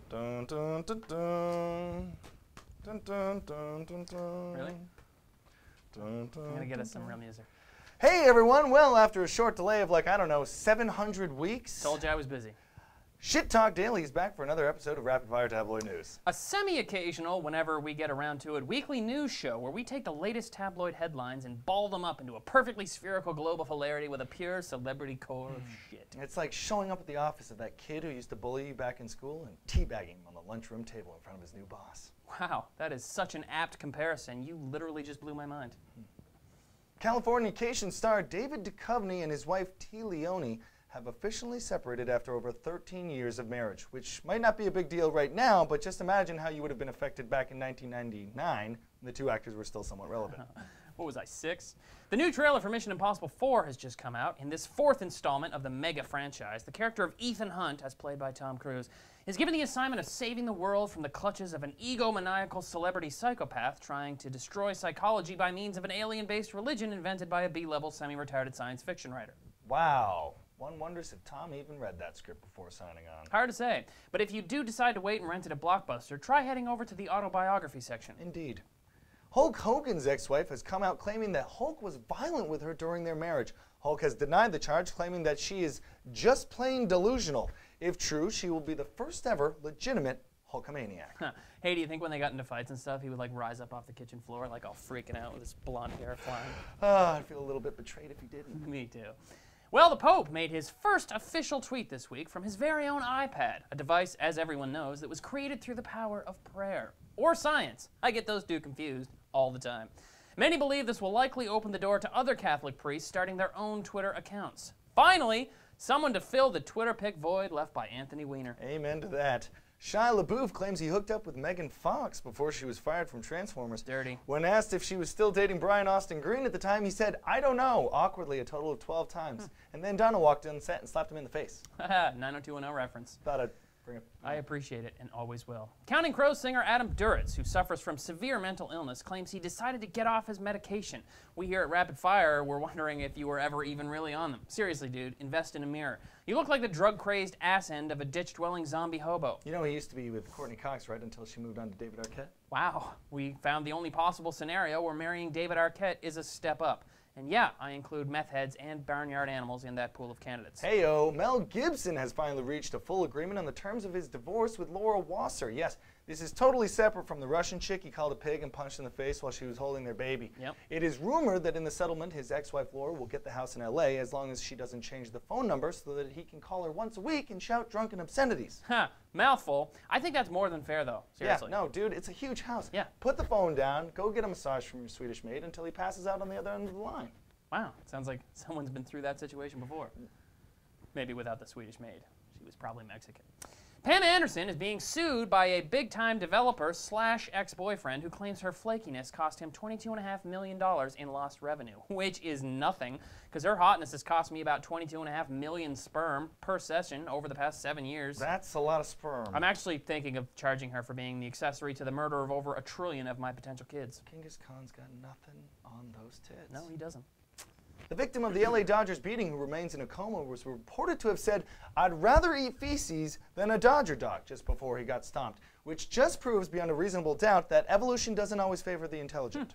Dun, dun, dun, dun. Dun, dun, dun, dun, dun. Really? Dun, dun, I'm gonna get dun, us some dun. real music. Hey everyone, well after a short delay of like, I don't know, 700 weeks, Told you I was busy. Shit Talk Daily is back for another episode of Rapid Fire Tabloid News. A semi-occasional, whenever we get around to it, weekly news show where we take the latest tabloid headlines and ball them up into a perfectly spherical globe of hilarity with a pure celebrity core of shit. It's like showing up at the office of that kid who used to bully you back in school and teabagging him on the lunchroom table in front of his new boss. Wow, that is such an apt comparison. You literally just blew my mind. Californication star David Duchovny and his wife T. Leone have officially separated after over 13 years of marriage, which might not be a big deal right now, but just imagine how you would have been affected back in 1999 when the two actors were still somewhat relevant. What was I, 6? The new trailer for Mission Impossible 4 has just come out. In this 4th installment of the mega franchise, the character of Ethan Hunt, as played by Tom Cruise, is given the assignment of saving the world from the clutches of an egomaniacal celebrity psychopath trying to destroy psychology by means of an alien-based religion invented by a B-level semi-retarded science fiction writer. Wow. One wonders if Tom even read that script before signing on. Hard to say, but if you do decide to wait and rent it at Blockbuster, try heading over to the autobiography section. Indeed. Hulk Hogan's ex-wife has come out claiming that Hulk was violent with her during their marriage. Hulk has denied the charge, claiming that she is just plain delusional. If true, she will be the first ever legitimate Hulkamaniac. Huh. Hey, do you think when they got into fights and stuff, he would like rise up off the kitchen floor, like all freaking out with his blonde hair flying? I'd feel a little bit betrayed if he didn't. Me too. Well, the Pope made his first official tweet this week from his very own iPad, a device, as everyone knows, that was created through the power of prayer. Or science. I get those two confused all the time. Many believe this will likely open the door to other Catholic priests starting their own Twitter accounts. Finally, someone to fill the Twitter pic void left by Anthony Weiner. Amen to that. Shia LaBeouf claims he hooked up with Megan Fox before she was fired from Transformers. Dirty. When asked if she was still dating Brian Austin Green at the time, he said, "I don't know," awkwardly a total of 12 times. And then Donna walked in set and slapped him in the face. Haha, 90210 reference. Thought I'd bring it. I appreciate it and always will. Counting Crows singer Adam Duritz, who suffers from severe mental illness, claims he decided to get off his medication. We here at Rapid Fire were wondering if you were ever even really on them. Seriously, dude, invest in a mirror. You look like the drug-crazed ass end of a ditch-dwelling zombie hobo. You know, he used to be with Courtney Cox, right, until she moved on to David Arquette? Wow, we found the only possible scenario where marrying David Arquette is a step up. And yeah, I include meth heads and barnyard animals in that pool of candidates. Heyo, Mel Gibson has finally reached a full agreement on the terms of his divorce with Laura Wasser. Yes, this is totally separate from the Russian chick he called a pig and punched in the face while she was holding their baby. Yep. It is rumored that in the settlement, his ex-wife Laura will get the house in L.A. as long as she doesn't change the phone number so that he can call her once a week and shout drunken obscenities. Huh, mouthful. I think that's more than fair, though. Seriously. Yeah, no, dude, it's a huge house. Yeah. Put the phone down, go get a massage from your Swedish maid until he passes out on the other end of the line. Wow, sounds like someone's been through that situation before. Maybe without the Swedish maid. She was probably Mexican. Pam Anderson is being sued by a big-time developer / ex-boyfriend who claims her flakiness cost him $22.5 million in lost revenue, which is nothing, because her hotness has cost me about 22.5 million sperm per session over the past 7 years. That's a lot of sperm. I'm actually thinking of charging her for being the accessory to the murder of over 1 trillion of my potential kids. Genghis Khan's got nothing on those tits. No, he doesn't. The victim of the LA Dodgers beating, who remains in a coma, was reported to have said, "I'd rather eat feces than a Dodger dog," just before he got stomped, which just proves beyond a reasonable doubt that evolution doesn't always favor the intelligent.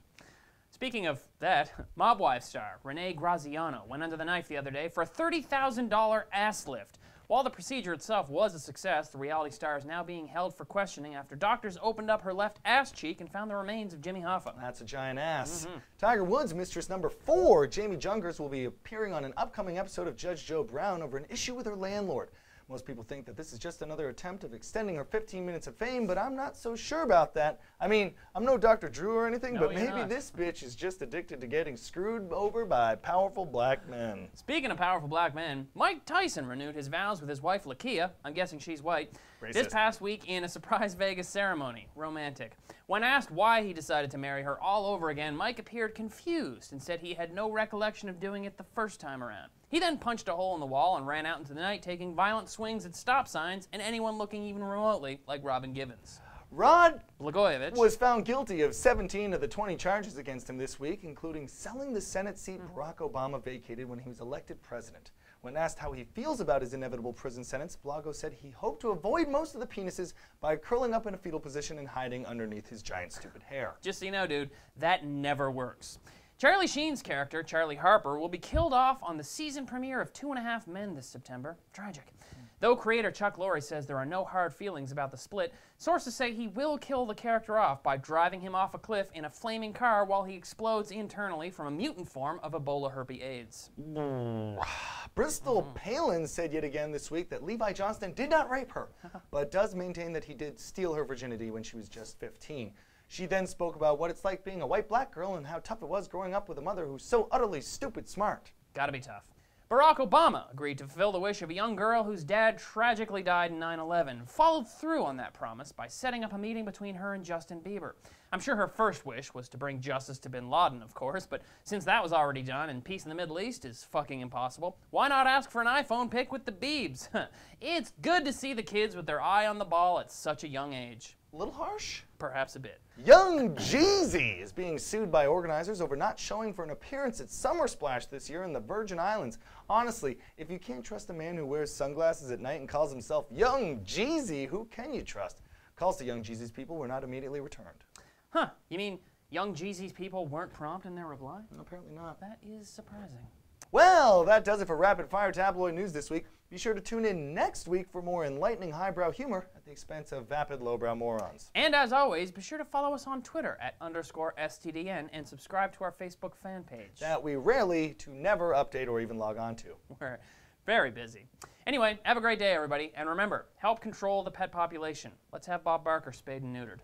Speaking of that, Mob Wife star Renee Graziano went under the knife the other day for a $30,000 ass lift. While the procedure itself was a success, the reality star is now being held for questioning after doctors opened up her left ass cheek and found the remains of Jimmy Hoffa. That's a giant ass. Tiger Woods' mistress number 4, Jamie Jungers, will be appearing on an upcoming episode of Judge Joe Brown over an issue with her landlord. Most people think that this is just another attempt of extending her 15 minutes of fame, but I'm not so sure about that. I mean, I'm no Dr. Drew or anything, but maybe this bitch is just addicted to getting screwed over by powerful black men. Speaking of powerful black men, Mike Tyson renewed his vows with his wife Lakia, I'm guessing she's white, this past week in a surprise Vegas ceremony. Romantic. When asked why he decided to marry her all over again, Mike appeared confused and said he had no recollection of doing it the first time around. He then punched a hole in the wall and ran out into the night, taking violent swings at stop signs and anyone looking even remotely like Robin Givens. Rod Blagojevich was found guilty of 17 of the 20 charges against him this week, including selling the Senate seat Barack Obama vacated when he was elected president. When asked how he feels about his inevitable prison sentence, Blago said he hoped to avoid most of the penises by curling up in a fetal position and hiding underneath his giant stupid hair. Just so you know, dude, that never works. Charlie Sheen's character, Charlie Harper, will be killed off on the season premiere of 2.5 Men this September. Tragic. Though creator Chuck Lorre says there are no hard feelings about the split, sources say he will kill the character off by driving him off a cliff in a flaming car while he explodes internally from a mutant form of Ebola herpes AIDS. Bristol Palin said yet again this week that Levi Johnston did not rape her, but does maintain that he did steal her virginity when she was just 15. She then spoke about what it's like being a white black girl and how tough it was growing up with a mother who's so utterly stupid smart. Gotta be tough. Barack Obama agreed to fulfill the wish of a young girl whose dad tragically died in 9/11, followed through on that promise by setting up a meeting between her and Justin Bieber. I'm sure her first wish was to bring justice to bin Laden, of course, but since that was already done and peace in the Middle East is fucking impossible, why not ask for an iPhone pic with the Biebs? It's good to see the kids with their eye on the ball at such a young age. A little harsh? Perhaps a bit. Young Jeezy is being sued by organizers over not showing for an appearance at Summer Splash this year in the Virgin Islands. Honestly, if you can't trust a man who wears sunglasses at night and calls himself Young Jeezy, who can you trust? Calls to Young Jeezy's people were not immediately returned. Huh, you mean Young Jeezy's people weren't prompt in their reply? No, apparently not. That is surprising. Well, that does it for Rapid Fire Tabloid News this week. Be sure to tune in next week for more enlightening highbrow humor at the expense of vapid lowbrow morons. And as always, be sure to follow us on Twitter at _STDN and subscribe to our Facebook fan page. That we rarely to never update or even log on to. We're very busy. Anyway, have a great day, everybody. And remember, help control the pet population. Let's have Bob Barker spayed and neutered.